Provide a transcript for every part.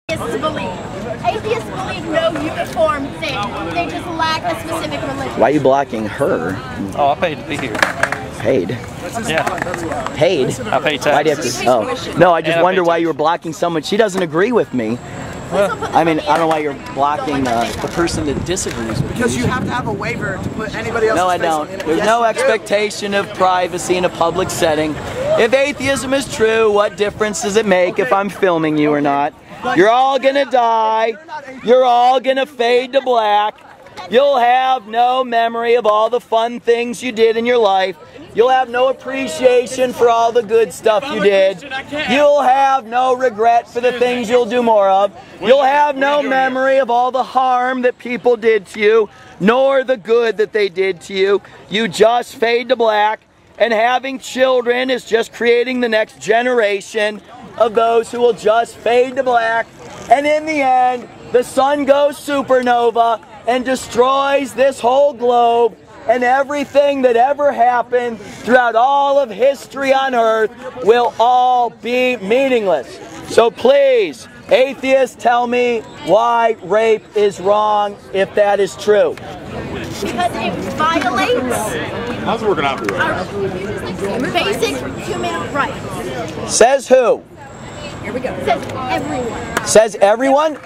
Atheists believe. Atheists believe no uniform thing. They just lack a specific religion. Why are you blocking her? Oh, I paid to be here. Paid? Yeah. Paid? I paid taxes. Why'd you have to? Oh. No, I just wonder why you were blocking someone. She doesn't agree with me. I mean, I don't know why you're blocking the person that disagrees with you. Because you have to have a waiver to put anybody else's No, I face on don't. the internet. There's Yes, no you do. expectation of privacy in a public setting. If atheism is true, what difference does it make if I'm filming you or not? You're all gonna die. You're all gonna fade to black. You'll have no memory of all the fun things you did in your life. You'll have no appreciation for all the good stuff you did. You'll have no regret for the things you'll do more of. You'll have no memory of all the harm that people did to you, nor the good that they did to you. You just fade to black, and having children is just creating the next generation of those who will just fade to black. And in the end, the sun goes supernova and destroys this whole globe, and everything that ever happened throughout all of history on earth will all be meaningless. So please, atheists, tell me why rape is wrong if that is true. Because it violates How's it working out for you? our basic human rights. Says who? Here we go. Says everyone. Says everyone?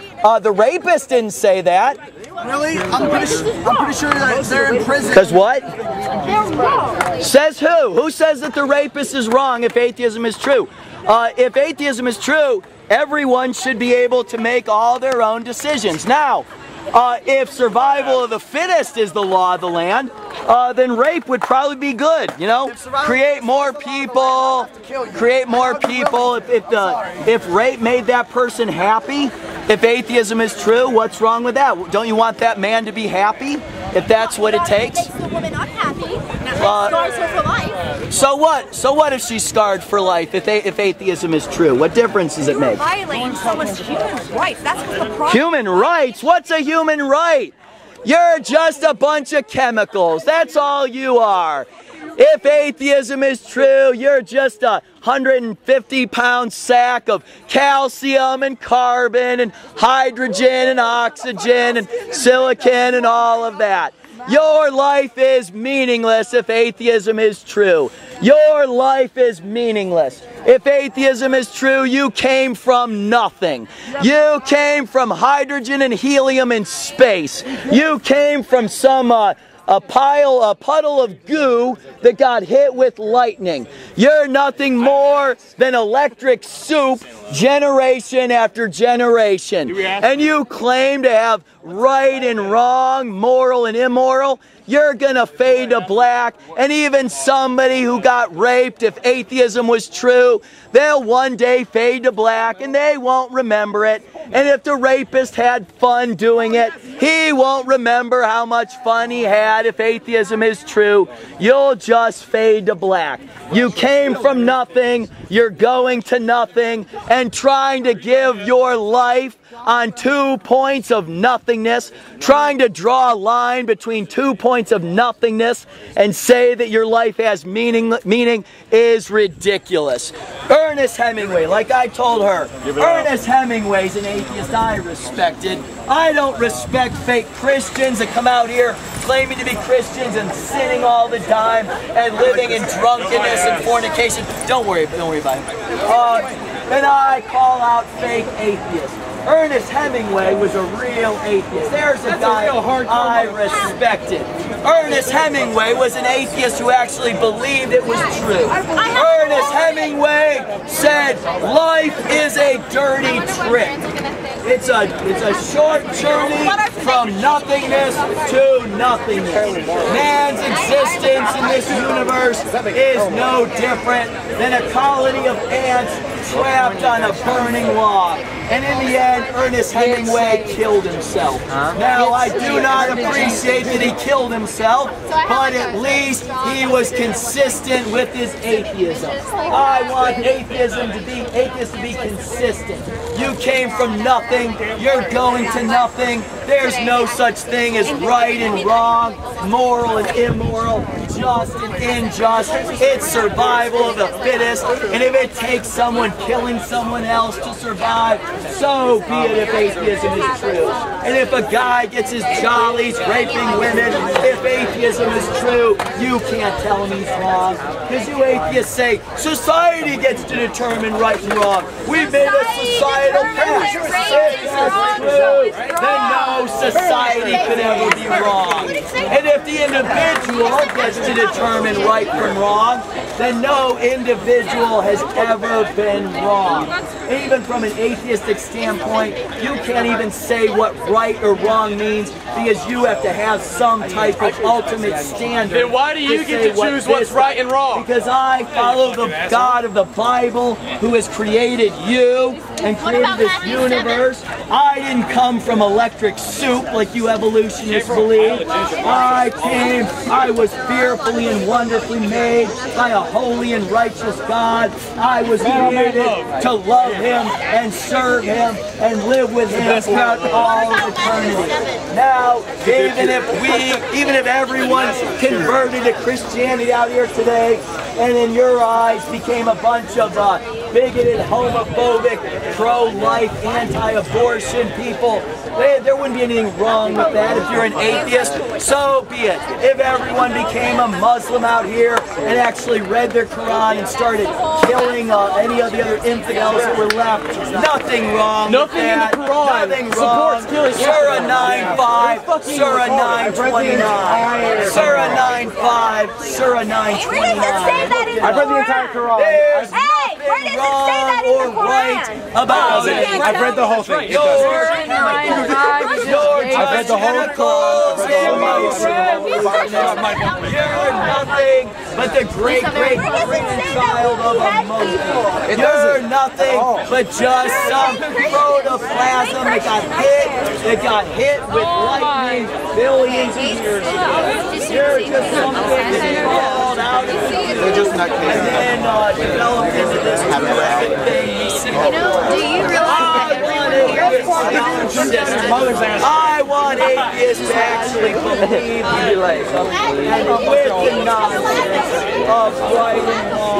The rapist didn't say that. Really? I'm pretty sure that they're in prison. Because what? They're wrong. Says who? Who says that the rapist is wrong if atheism is true? If atheism is true, everyone should be able to make all their own decisions. Now, if survival of the fittest is the law of the land, then rape would probably be good, you know? Create more people, If rape made that person happy, if atheism is true, what's wrong with that? Don't you want that man to be happy, if that's what it takes? It makes the woman unhappy. Scars her for life. So what? So what if she's scarred for life, if atheism is true? What difference does it make? Violating someone's human rights. That's what the problem. Human rights? What's a human right? You're just a bunch of chemicals. That's all you are. If atheism is true, you're just a 150-pound sack of calcium and carbon and hydrogen and oxygen and silicon and all of that. Your life is meaningless if atheism is true. Your life is meaningless. If atheism is true, you came from nothing. You came from hydrogen and helium in space. You came from some a puddle of goo that got hit with lightning. You're nothing more than electric soup generation after generation. And you claim to have right and wrong, moral and immoral. You're gonna fade to black, and even somebody who got raped, if atheism was true, they'll one day fade to black and they won't remember it. And if the rapist had fun doing it, he won't remember how much fun he had. If atheism is true, you'll just fade to black. You came from nothing, you're going to nothing, and trying to give your life on 2 points of nothingness, trying to draw a line between 2 points of nothingness and say that your life has meaning is ridiculous. Ernest Hemingway, like I told her, Ernest Hemingway's an atheist I respected. I don't respect fake Christians that come out here claiming to be Christians and sinning all the time and living in drunkenness and fornication. Don't worry about him. And I call out fake atheists. Ernest Hemingway was a real atheist. There's a guy I respected. Ernest Hemingway was an atheist who actually believed it was true. Ernest Hemingway said, life is a dirty trick. It's a short journey from nothingness to nothingness. Man's existence in this universe is no different than a colony of ants trapped on a burning log. And in the end, Ernest Hemingway killed himself. Now, I do not appreciate that he killed himself, but at least he was consistent with his atheism. I want atheists to be consistent. You came from nothing, you're going to nothing. There's no such thing as right and wrong, moral and immoral. unjust and unjust. It's survival of the fittest. And if it takes someone killing someone else to survive, so be it if atheism is true. And if a guy gets his jollies raping women, if atheism is true, you can't tell him he's wrong. Because you atheists say, society gets to determine right and wrong. We made a societal pact. If that's true, then no society could ever be wrong. And if the individual gets to determine right from wrong, then no individual has ever been wrong. Even from an atheistic standpoint, you can't even say what right or wrong means because you have to have some type of ultimate standard. Then why do you get to choose what's right and wrong? Because I follow the God of the Bible who has created you and created this universe. I didn't come from electric soup like you evolutionists believe. I was fearfully and wonderfully made by a holy and righteous God. I was created to love Him and serve Him and live with Him throughout all of eternity. Now, even if everyone's converted to Christianity out here today, and in your eyes became a bunch of bigoted, homophobic, pro-life, anti-abortion people, there wouldn't be anything wrong with that. If you're an atheist, so be it. If everyone became a Muslim out here and actually read their Quran and started killing any of the other infidels that were left, nothing wrong with that. Nothing wrong. Surah 9:5, Surah 9:29, Surah 9:5, Surah 9:29. I've read the entire Quran. There's nothing wrong or right about it. I've read the whole thing. I've read the whole You're nothing but the great-great-grandchild of a Muslim. You're nothing but just some protoplasm that got hit with lightning billions of years ago. You're just something that crawled out of the blue and then developed into this terrific thing we see. Do you realize that I want atheists to actually believe and with the nonsense of right and wrong.